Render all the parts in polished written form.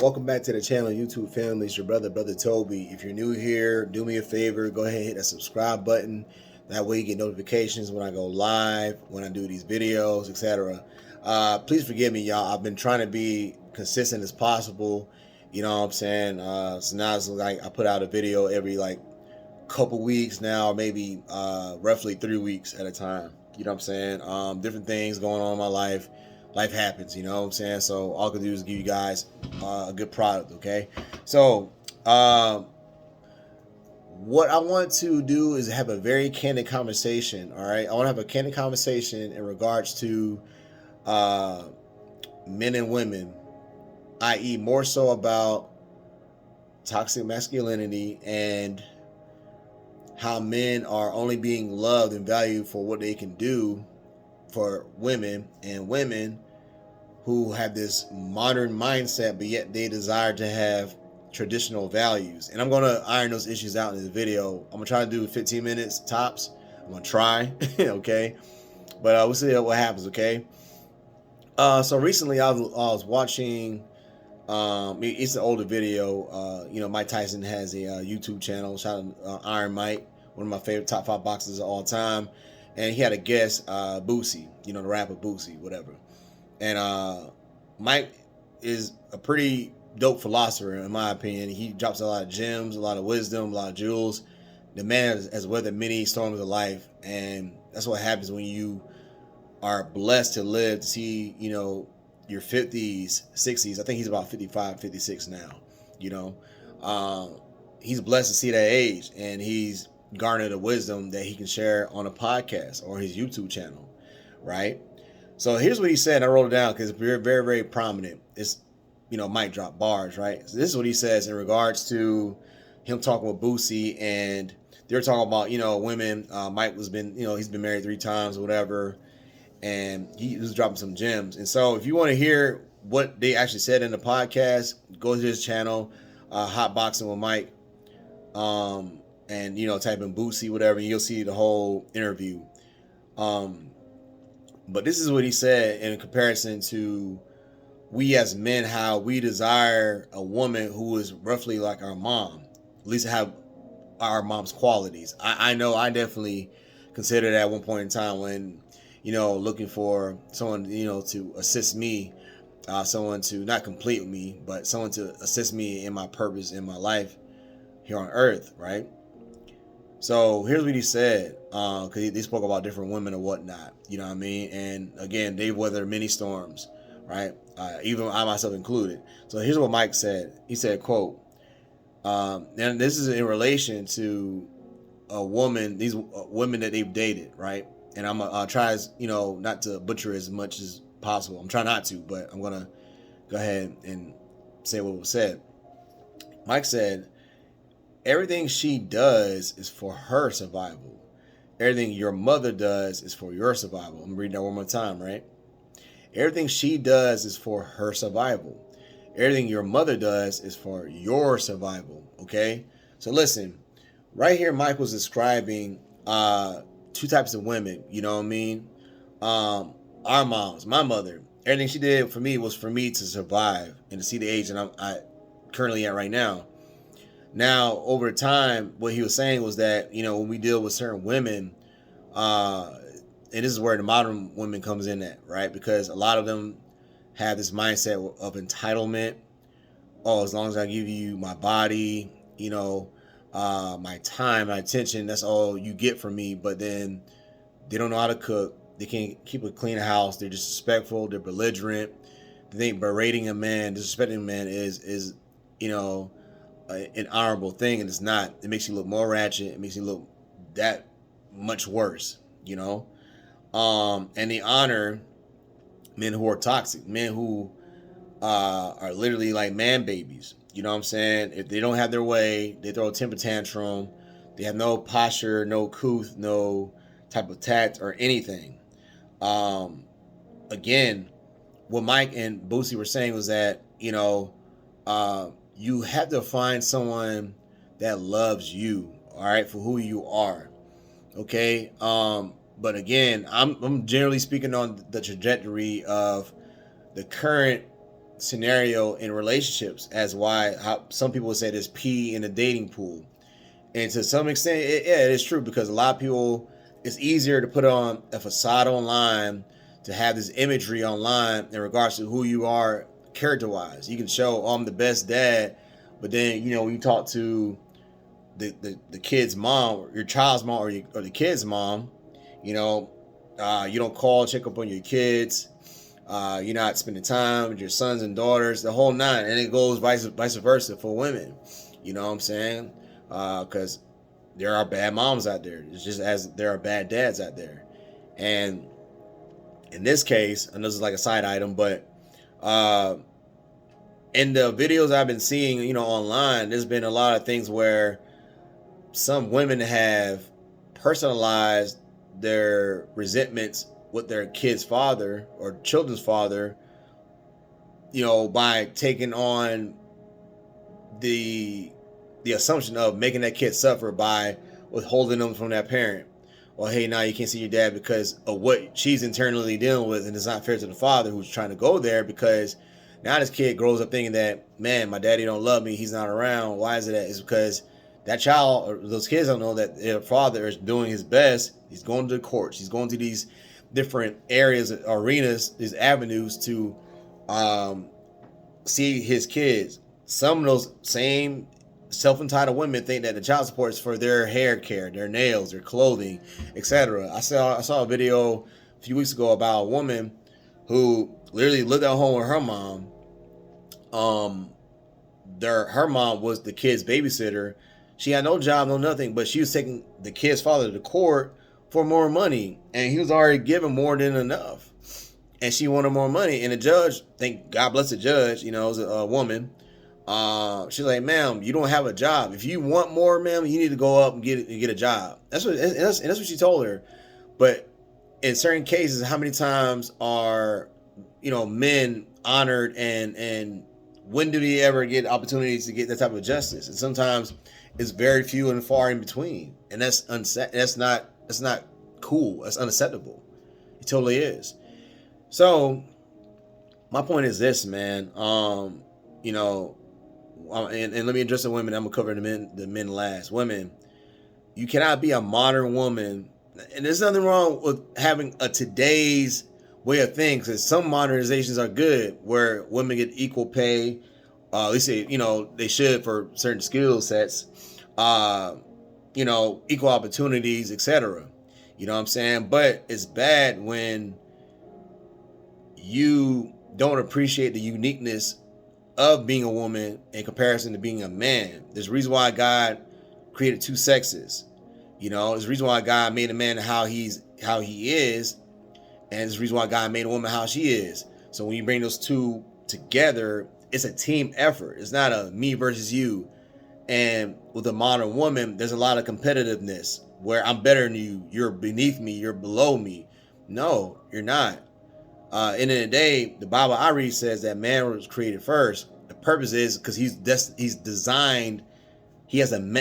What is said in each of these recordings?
Welcome back to the channel, YouTube family. It's your brother Toby. If you're new here, do me a favor, go ahead and hit that subscribe button. That way you get notifications when I go live, when I do these videos, etc. Please forgive me, y'all. I've been trying to be consistent as possible. You know what I'm saying? So now it's like I put out a video every couple weeks now, maybe roughly 3 weeks at a time. You know what I'm saying? Different things going on in my life. Life happens, you know what I'm saying? So all I can do is give you guys a good product, okay? So what I want to do is have a very candid conversation, all right? I want to have a candid conversation in regards to uh, men and women, i.e. more so about toxic masculinity and how men are only being loved and valued for what they can do for women, and women who have this modern mindset, but yet they desire to have traditional values. And I'm going to iron those issues out in this video. I'm going to try to do 15 minutes tops. I'm going to try, okay? But we'll see what happens, okay? So recently I was watching, it's an older video. Mike Tyson has a YouTube channel. Shout out Iron Mike, one of my favorite top 5 boxers of all time. And he had a guest, Boosie, the rapper Boosie, whatever. And Mike is a pretty dope philosopher, in my opinion. He drops a lot of gems, a lot of wisdom, a lot of jewels. The man has weathered many storms of life, and that's what happens when you are blessed to live to see, your 50s, 60s. I think he's about 55, 56 now. He's blessed to see that age, and he's garnered a wisdom that he can share on a podcast or his YouTube channel, right? So here's what he said. I wrote it down because it's very, very, very prominent. It's, mic drop bars, right? So this is what he says in regards to him talking with Boosie, and they're talking about, women. Mike he's been married 3 times or whatever, and he was dropping some gems. And so if you want to hear what they actually said in the podcast, go to his channel, Hot Boxing with Mike, and type in Boosie, whatever, and you'll see the whole interview. But this is what he said in comparison to we as men, how we desire a woman who is roughly like our mom, at least have our mom's qualities. I know I definitely considered that at one point in time when, looking for someone, to assist me, someone to not complete me, but someone to assist me in my purpose in my life here on earth, right? So here's what he said, because they spoke about different women and whatnot, you know what I mean? And again, they've weathered many storms, right? Even I myself included. So here's what Mike said. He said, quote, and this is in relation to a woman, these women that they've dated, right? And I'm going to try, not to butcher as much as possible. I'm trying not to, but I'm going to go ahead and say what was said. Mike said, everything she does is for her survival. Everything your mother does is for your survival. I'm reading that one more time, right? Everything she does is for her survival. Everything your mother does is for your survival, okay? So listen, right here Mike was describing 2 types of women, you know what I mean? Our moms, my mother, everything she did for me was for me to survive and to see the age that I currently at right now. Now, over time, what he was saying was that, when we deal with certain women, and this is where the modern women comes in at, right? Because a lot of them have this mindset of entitlement. Oh, as long as I give you my body, my time, my attention, that's all you get from me. But then they don't know how to cook. They can't keep a clean house. They're disrespectful. They're belligerent. They think berating a man, disrespecting a man is an honorable thing, and it's not. It makes you look more ratchet. It makes you look that much worse, and they honor men who are toxic, men who are literally like man babies. You know what I'm saying? If they don't have their way, they throw a temper tantrum. They have no posture, no couth, no type of tact or anything. Again, what Mike and Boosie were saying was that, you have to find someone that loves you, all right, for who you are, okay? But again, I'm generally speaking on the trajectory of the current scenario in relationships as why how some people would say there's pee in the dating pool. And to some extent, yeah, it is true because a lot of people, it's easier to put on a facade online, to have this imagery online in regards to who you are character wise. You can show, oh, I'm the best dad, but then, when you talk to the kid's mom, or your child's mom, or the kid's mom, you don't call, check up on your kids. You're not spending time with your sons and daughters, the whole nine, and it goes vice versa for women. You know what I'm saying? Because there are bad moms out there. It's just as there are bad dads out there. And in this case, and this is like a side item, but in the videos I've been seeing, online, there's been a lot of things where some women have personalized their resentments with their kid's father or children's father, by taking on the assumption of making that kid suffer by withholding them from that parent. Well, hey, now you can't see your dad because of what she's internally dealing with, and it's not fair to the father who's trying to go there, because now this kid grows up thinking that, man, my daddy don't love me, he's not around. Why is it that? It's because that child, or those kids, don't know that their father is doing his best. He's going to the courts, he's going to these different areas, arenas, these avenues to see his kids. Some of those same self-entitled women think that the child support is for their hair care, their nails, their clothing, etc. I saw a video a few weeks ago about a woman who literally lived at home with her mom. Her mom was the kid's babysitter. She had no job, no nothing, but she was taking the kid's father to court for more money, and he was already given more than enough, and she wanted more money. And the judge, thank God bless the judge, it was a woman. She's like, ma'am, you don't have a job. If you want more, ma'am, you need to go up and get a job. That's what she told her. But in certain cases, how many times are men honored, and when do they ever get opportunities to get that type of justice? And sometimes it's very few and far in between, and that's not cool. That's unacceptable. It totally is. So my point is this, man. And let me address the women. I'm gonna cover the men last. Women, you cannot be a modern woman, and there's nothing wrong with having a today's way of things. Because some modernizations are good, where women get equal pay. At least they should for certain skill sets. Equal opportunities, etc. You know what I'm saying? But it's bad when you don't appreciate the uniqueness of being a woman in comparison to being a man. There's a reason why God created two sexes. There's a reason why God made a man how he is, and there's a reason why God made a woman how she is. So when you bring those two together, it's a team effort. It's not a me versus you. And with a modern woman, there's a lot of competitiveness where I'm better than you, you're beneath me, you're below me. No, you're not. End of the day, the Bible I read says that man was created first. The purpose is because he's designed. He has an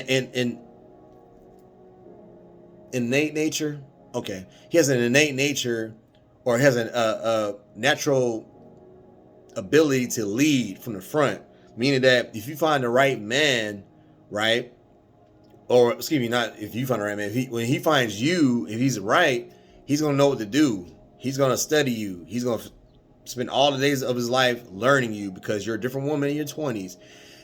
innate nature. Okay, he has an innate nature, or has a natural ability to lead from the front. Meaning that if you find the right man, right, or excuse me, not if you find the right man. When he finds you, if he's right, he's gonna know what to do. He's going to study you. He's going to spend all the days of his life learning you, because you're a different woman in your 20s.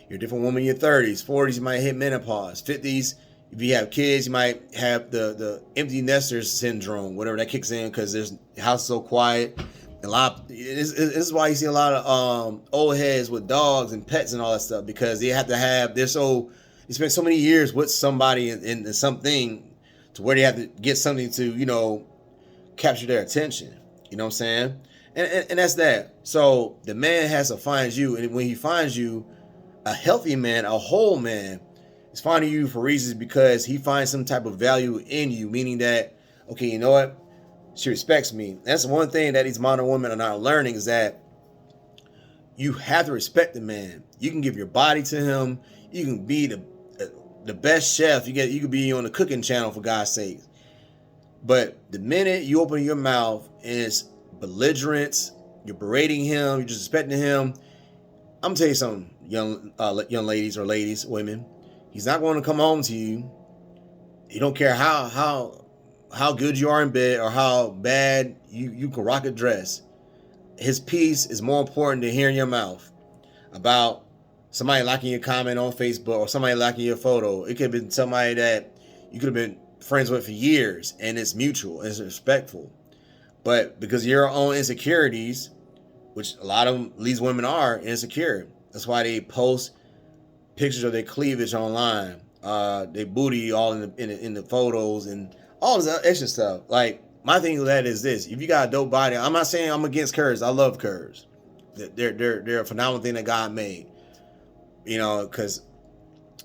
You're a different woman in your 30s. 40s, you might hit menopause. 50s, if you have kids, you might have the empty nesters syndrome, whatever that kicks in, because the house is so quiet. This is why you see a lot of old heads with dogs and pets and all that stuff, because they spend so many years with somebody in something to where they have to get something to, capture their attention. You know what I'm saying? And that's that. So the man has to find you, and when he finds you, a healthy man, a whole man, is finding you for reasons because he finds some type of value in you, meaning that, okay, you know what? She respects me. That's one thing that these modern women are not learning, is that you have to respect the man. You can give your body to him. You can be the best chef. You could be on the cooking channel, for God's sake. But the minute you open your mouth and it's belligerence, you're berating him, you're disrespecting him, I'm gonna tell you something, young ladies or ladies, women. He's not going to come home to you. He don't care how good you are in bed or how bad you can rock a dress. His peace is more important than hearing your mouth about somebody liking your comment on Facebook or somebody liking your photo. It could have been somebody that you could have been friends with for years, and it's mutual, it's respectful. But because of your own insecurities, which a lot of these women are insecure, that's why they post pictures of their cleavage online, their booty all in the photos and all this extra stuff. Like, my thing with that is this: if you got a dope body, I'm not saying I'm against curves. I love curves. They're a phenomenal thing that God made. You know, because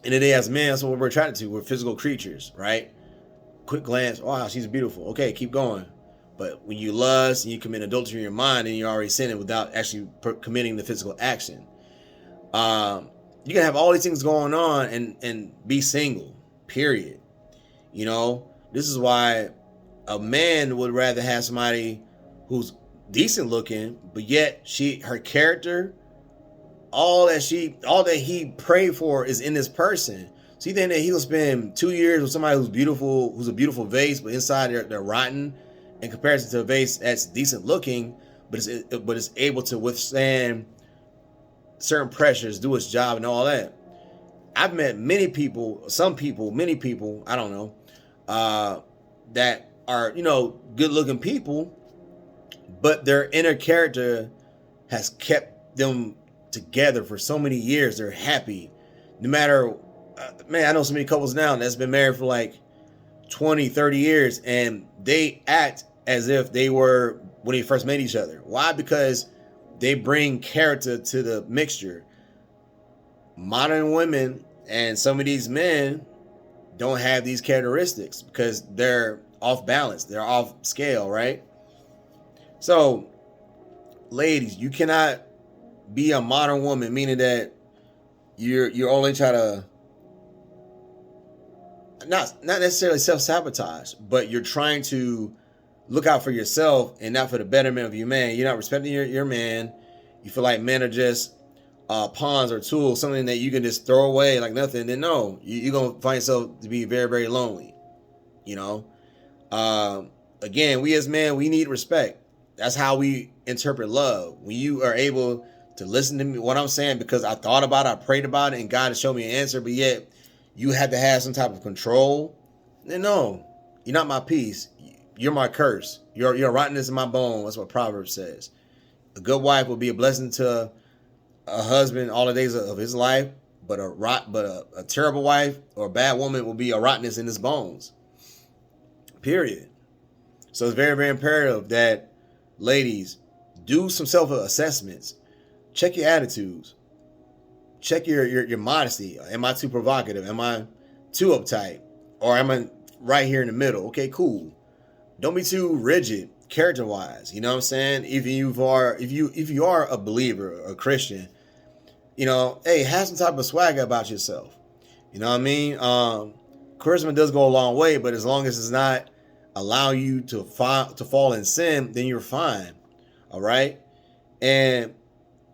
in the day as men, that's what we're attracted to. We're physical creatures, right? Quick glance, wow, she's beautiful. Okay, keep going. But when you lust and you commit adultery in your mind, and you're already sinning without actually committing the physical action. You can have all these things going on and be single, period. You know, this is why a man would rather have somebody who's decent looking, but yet her character, all that he prayed for is in this person. So you think that he'll spend 2 years with somebody who's beautiful, who's a beautiful vase, but inside they're rotten, in comparison to a vase that's decent looking, but it's able to withstand certain pressures, do its job, and all that. I've met many people, I don't know, that are, good looking people, but their inner character has kept them together for so many years. They're happy. No matter, man, I know so many couples now that's been married for like 20, 30 years, and they act as if they were when they first met each other. Why? Because they bring character to the mixture. Modern women and some of these men don't have these characteristics because they're off balance. They're off scale, right? So, ladies, you cannot be a modern woman, meaning that you're only trying to not necessarily self-sabotage, but you're trying to look out for yourself and not for the betterment of your man. You're not respecting your man. You feel like men are just pawns or tools, something that you can just throw away like nothing. Then no, you're going to find yourself to be very, very lonely. Again, we as men, we need respect. That's how we interpret love. When you are able to listen to me, what I'm saying, because I thought about it, I prayed about it, and God has shown me an answer, but yet you had to have some type of control, then no, you're not my peace. You're my curse. You're rottenness in my bone. That's what Proverbs says. A good wife will be a blessing to a husband all the days of his life, but a terrible wife or a bad woman will be a rottenness in his bones. Period. So it's very, very imperative that ladies do some self-assessments. Check your attitudes. Check your modesty. Am I too provocative? Am I too uptight? Or am I right here in the middle? Okay, cool. Don't be too rigid character-wise. You know what I'm saying? If you are a believer, a Christian, hey, have some type of swagger about yourself. You know what I mean? Charisma does go a long way, but as long as it's not allow you to fall in sin, then you're fine. All right? And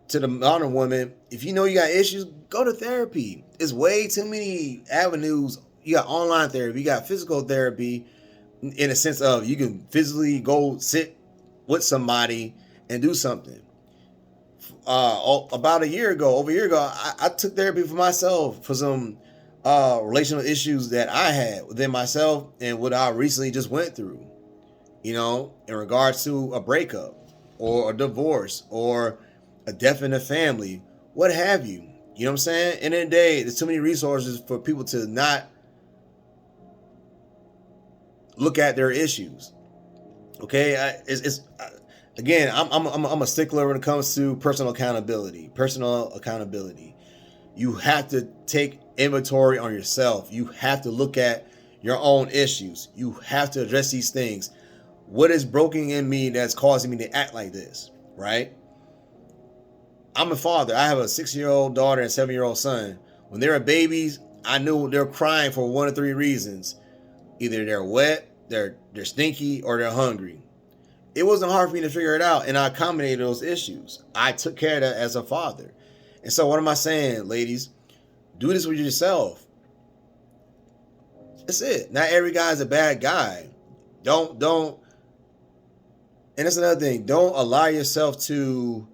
to the modern woman, if you know you got issues, go to therapy. It's way too many avenues. You got online therapy, you got physical therapy, in a sense of you can physically go sit with somebody and do something. Over a year ago, I took therapy for myself for some relational issues that I had within myself and what I recently just went through, in regards to a breakup or a divorce or a death in the family, what have you. You know what I'm saying? End of the day, there's too many resources for people to not look at their issues. Okay, again, I'm a stickler when it comes to personal accountability. You have to take inventory on yourself. You have to look at your own issues. You have to address these things. What is broken in me that's causing me to act like this, right? I'm a father. I have a 6-year-old daughter and a 7-year-old son. When they were babies, I knew they're crying for one of 3 reasons. Either they're wet, they're stinky, or they're hungry. It wasn't hard for me to figure it out, and I accommodated those issues. I took care of that as a father. And so what am I saying, ladies? Do this with yourself. That's it. Not every guy is a bad guy. Don't. And that's another thing. Don't allow yourself to,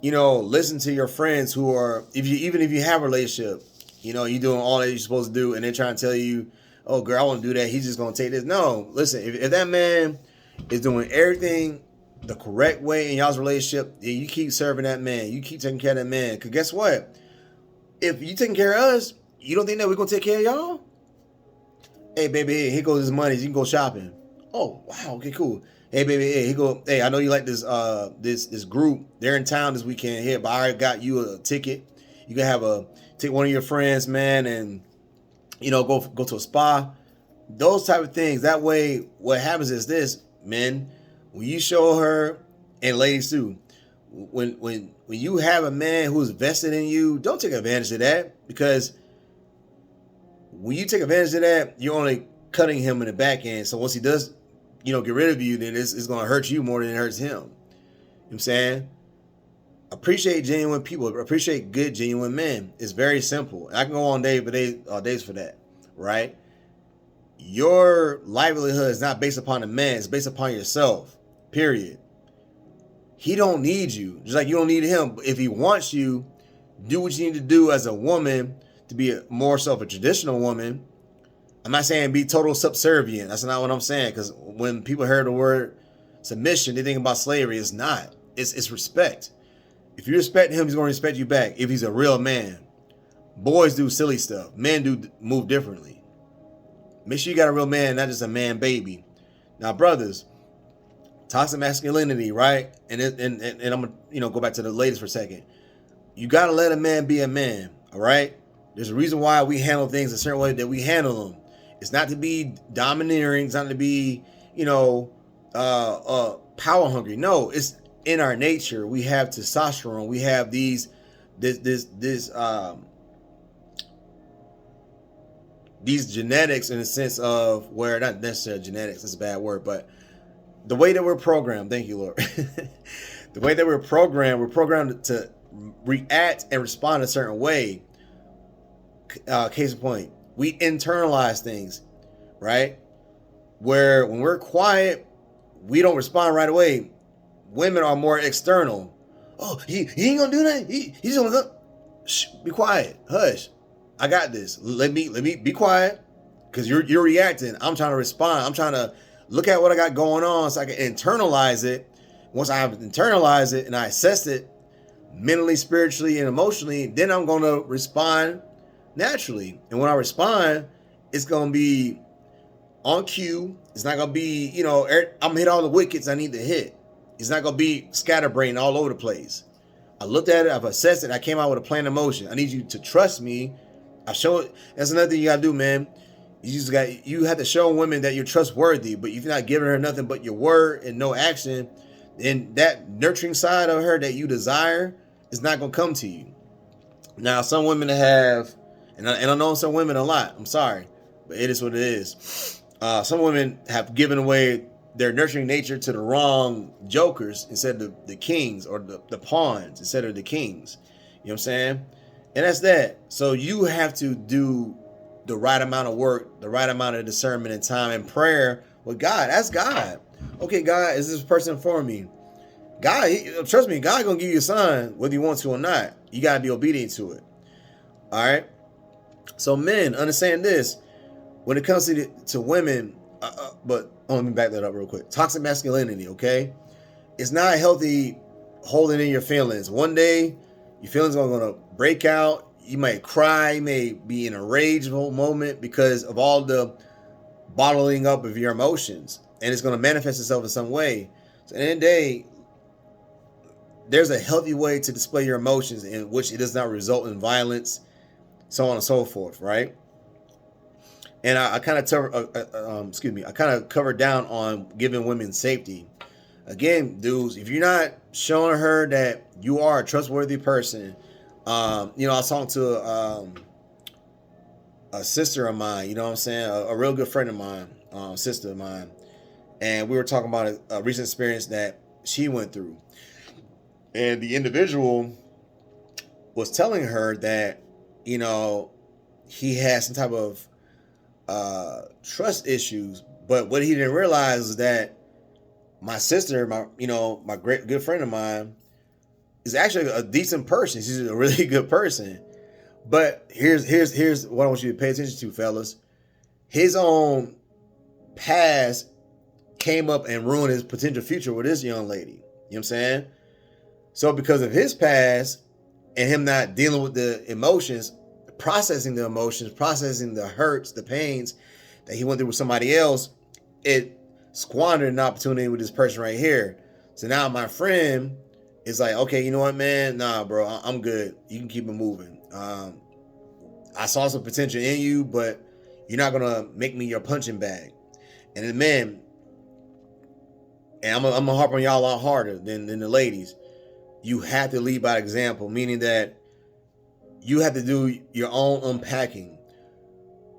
listen to your friends who are, even if you have a relationship, you're doing all that you're supposed to do, and they're trying to tell you, oh, girl, I want to do that. He's just going to take this. No, listen, if that man is doing everything the correct way in y'all's relationship, and you keep serving that man, you keep taking care of that man, because guess what? If you taking care of us, you don't think that we're going to take care of y'all? Hey, baby, hey, here goes this money. You can go shopping. Oh, wow. Okay, cool. Hey, baby, hey, here go. Hey, I know you like this this group. They're in town this weekend here, but I already got you a ticket. You can take one of your friends, man, and go to a spa. Those type of things. That way, what happens is this, men, when you show her, and ladies too, when you have a man who's vested in you, don't take advantage of that, because when you take advantage of that, you're only cutting him in the back end. So once he does, get rid of you, then it's going to hurt you more than it hurts him. You know what I'm saying? Appreciate genuine people. Appreciate good, genuine men. It's very simple. I can go on days for that, right? Your livelihood is not based upon a man. It's based upon yourself, period. He don't need you, just like you don't need him. If he wants you, do what you need to do as a woman to be more so of a traditional woman. I'm not saying be total subservient. That's not what I'm saying, because when people hear the word submission, they think about slavery. It's not. It's respect. If you respect him, he's going to respect you back if he's a real man. Boys do silly stuff. Men do move differently. Make sure you got a real man, not just a man baby. Now, brothers, toxic masculinity, right? And I'm gonna go back to the ladies for a second. You gotta let a man be a man, all right? There's a reason why we handle things a certain way that we handle them. It's not to be domineering. It's not to be, power hungry. No, it's in our nature. We have testosterone. We have these genetics, in a sense of where, not necessarily genetics, that's a bad word, but the way that we're programmed. Thank you, Lord. The way that we're programmed to react and respond a certain way. Case in point, we internalize things, right? Where when we're quiet, we don't respond right away. Women are more external. Oh, he ain't gonna do that. He's gonna go. Shh, be quiet. Hush. I got this. Let me be quiet, because you're reacting. I'm trying to respond. I'm trying to look at what I got going on so I can internalize it. Once I have internalized it and I assess it mentally, spiritually, and emotionally, then I'm going to respond naturally. And when I respond, it's going to be on cue. It's not going to be, I'm going to hit all the wickets I need to hit. It's not going to be scatterbrained all over the place. I looked at it. I've assessed it. I came out with a plan of motion. I need you to trust me. I show it. That's another thing you got to do, man. You have to show women that you're trustworthy, but if you're not giving her nothing but your word and no action, then that nurturing side of her that you desire is not going to come to you. Now, some women have, and I know some women a lot, I'm sorry, but it is what it is. Some women have given away their nurturing nature to the wrong jokers instead of the kings, or the pawns instead of the kings. You know what I'm saying? And that's that. So you have to do the right amount of work, the right amount of discernment and time and prayer with God. Ask God. Okay, God, is this person for me? God, trust me, God gonna give you a sign whether you want to or not. You gotta be obedient to it. All right. So men, understand this. When it comes to women, but let me back that up real quick. Toxic masculinity, okay? It's not healthy holding in your feelings. One day, your feelings are gonna break out. You might cry, you may be in a rageful moment because of all the bottling up of your emotions, and it's going to manifest itself in some way. So at the end of the day, there's a healthy way to display your emotions in which it does not result in violence, so on and so forth, right? And I kind of covered down on giving women safety. Again, dudes, if you're not showing her that you are a trustworthy person, I was talking to a sister of mine, you know what I'm saying, a real good friend of mine, sister of mine, and we were talking about a recent experience that she went through. And the individual was telling her that, you know, he had some type of trust issues. But what he didn't realize is that my sister, my great good friend of mine, is actually a decent person. She's a really good person. But here's what I want you to pay attention to, fellas. His own past came up and ruined his potential future with this young lady. You know what I'm saying? So because of his past and him not dealing with the emotions, processing the emotions, processing the hurts, the pains that he went through with somebody else, it squandered an opportunity with this person right here. So now my friend is like, okay, you know what, man? Nah, bro, I'm good. You can keep it moving. I saw some potential in you, but you're not gonna make me your punching bag. And then, man, and I'm gonna harp on y'all a lot harder than the ladies. You have to lead by example, meaning that you have to do your own unpacking.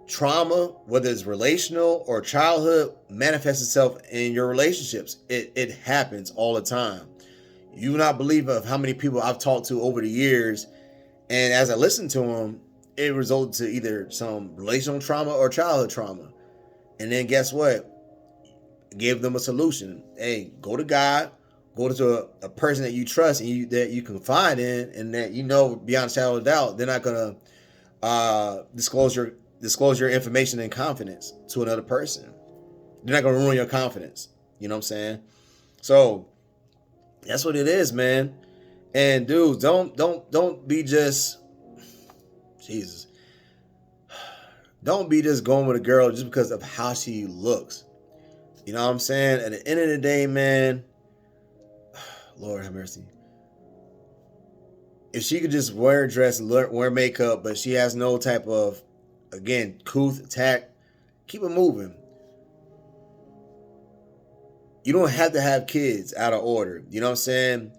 Trauma, whether it's relational or childhood, manifests itself in your relationships. It happens all the time. You not believe of how many people I've talked to over the years, and as I listened to them, it resulted to either some relational trauma or childhood trauma. And then guess what? Give them a solution. Hey, go to God, go to a person that you trust and that you confide in, and that you know beyond a shadow of doubt they're not gonna disclose your information in confidence to another person. They're not gonna ruin your confidence. You know what I'm saying? So that's what it is, man. And dudes, don't be just Jesus. Don't be just going with a girl just because of how she looks. You know what I'm saying? At the end of the day, man, Lord have mercy. If she could just wear a dress and wear makeup, but she has no type of, again, couth, tact, keep it moving. You don't have to have kids out of order. You know what I'm saying?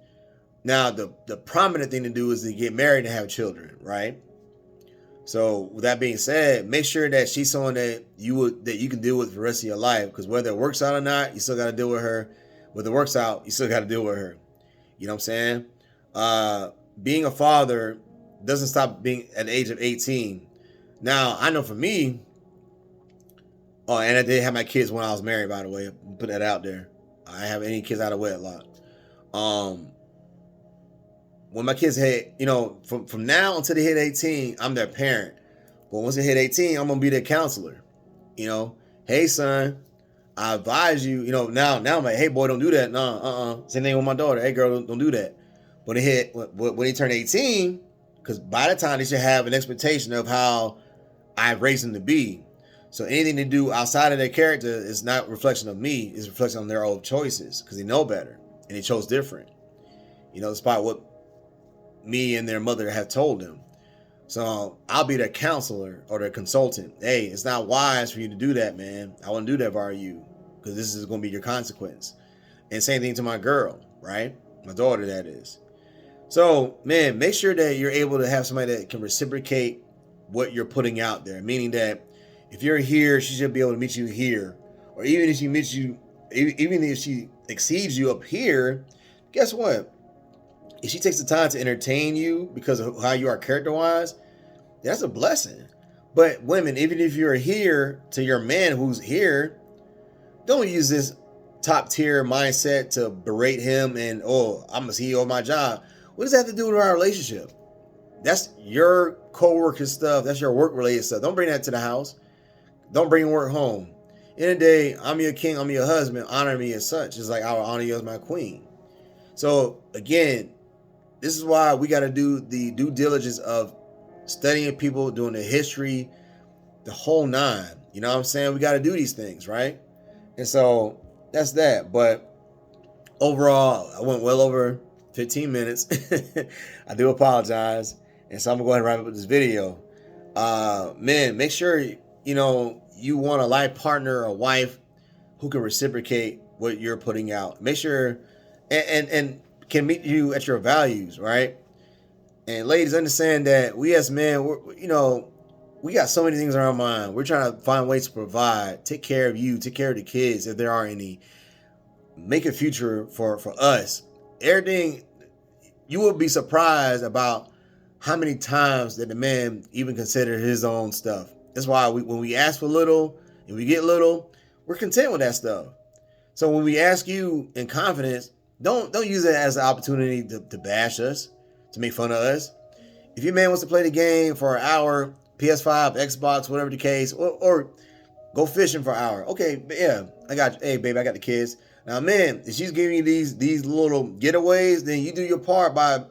Now, the prominent thing to do is to get married and have children, right? So with that being said, make sure that she's someone that you can deal with for the rest of your life. Because whether it works out or not, you still got to deal with her. Whether it works out, you still got to deal with her. You know what I'm saying? Being a father doesn't stop being at the age of 18. Now, I know for me, and I did have my kids when I was married, by the way. Put that out there. I didn't have any kids out of wedlock. When my kids hit, from now until they hit 18, I'm their parent. But once they hit 18, I'm gonna be their counselor. Hey son, I advise you. Now I'm like, hey boy, don't do that. No, Same thing with my daughter. Hey girl, don't do that. But when they turn 18, because by the time they should have an expectation of how I've raised them to be. So anything they do outside of their character is not a reflection of me. It's a reflection on their own choices because they know better and they chose different. Despite what me and their mother have told them. So I'll be their counselor or their consultant. Hey, it's not wise for you to do that, man. I wouldn't do that if I were you, because this is going to be your consequence. And same thing to my girl, right? My daughter, that is. So, man, make sure that you're able to have somebody that can reciprocate what you're putting out there. Meaning that if you're here, she should be able to meet you here. Or even if she exceeds you up here, guess what? If she takes the time to entertain you because of how you are character-wise, that's a blessing. But women, even if you're here to your man who's here, don't use this top-tier mindset to berate him and, I'm a CEO of my job. What does that have to do with our relationship? That's your co-worker stuff. That's your work-related stuff. Don't bring that to the house. Don't bring work home. In the day, I'm your king, I'm your husband. Honor me as such. It's like I will honor you as my queen. So, again, this is why we got to do the due diligence of studying people, doing the history, the whole nine. You know what I'm saying? We got to do these things, right? And so that's that. But overall, I went well over 15 minutes. I do apologize. And so I'm going to go ahead and wrap up this video. Men, make sure, you want a life partner, a wife who can reciprocate what you're putting out. Make sure and can meet you at your values, right? And ladies, understand that we as men, we got so many things on our mind. We're trying to find ways to provide, take care of you, take care of the kids if there are any, make a future for us. Everything, you will be surprised about how many times did the man even consider his own stuff? That's why when we ask for little and we get little, we're content with that stuff. So when we ask you in confidence, don't use it as an opportunity to bash us, to make fun of us. If your man wants to play the game for an hour, PS5, Xbox, whatever the case, or go fishing for an hour. Okay, yeah, I got you. Hey, baby, I got the kids. Now, man, if she's giving you these little getaways, then you do your part by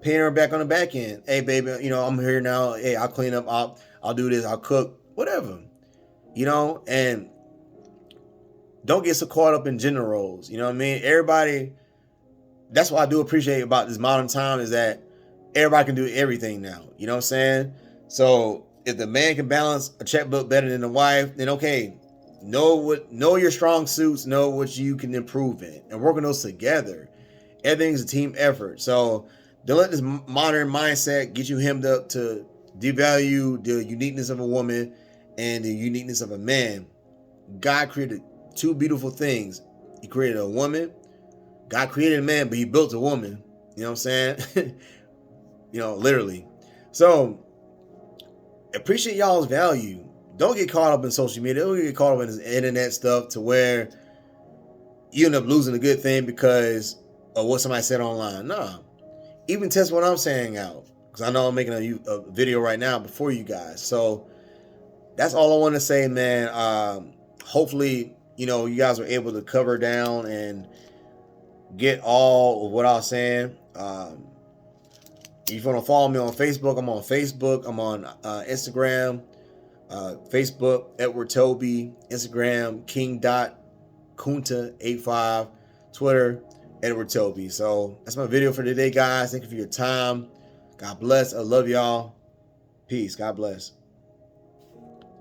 paying her back on the back end. Hey, baby, I'm here now. Hey, I'll clean up. I'll do this. I'll cook. Whatever. And don't get so caught up in gender roles. You know what I mean? Everybody. That's what I do appreciate about this modern time is that everybody can do everything now. You know what I'm saying? So if the man can balance a checkbook better than the wife, then okay, know your strong suits, know what you can improve in, and working those together. Everything's a team effort. So don't let this modern mindset get you hemmed up to devalue the uniqueness of a woman and the uniqueness of a man. God created two beautiful things. He created a woman. God created a man, but he built a woman. You know what I'm saying? Literally. So appreciate y'all's value. Don't get caught up in social media. Don't get caught up in this internet stuff to where you end up losing a good thing because of what somebody said online. Nah. Even test what I'm saying out. Because I know I'm making a video right now before you guys. So that's all I want to say, man. Hopefully, you guys were able to cover down and get all of what I was saying. If you want to follow me on Facebook, I'm on Facebook. I'm on Instagram. Facebook, Edward Toby. Instagram, King.Kunta85. Twitter, Edward Toby. So that's my video for today, guys. Thank you for your time. God bless. I love y'all. Peace. God bless.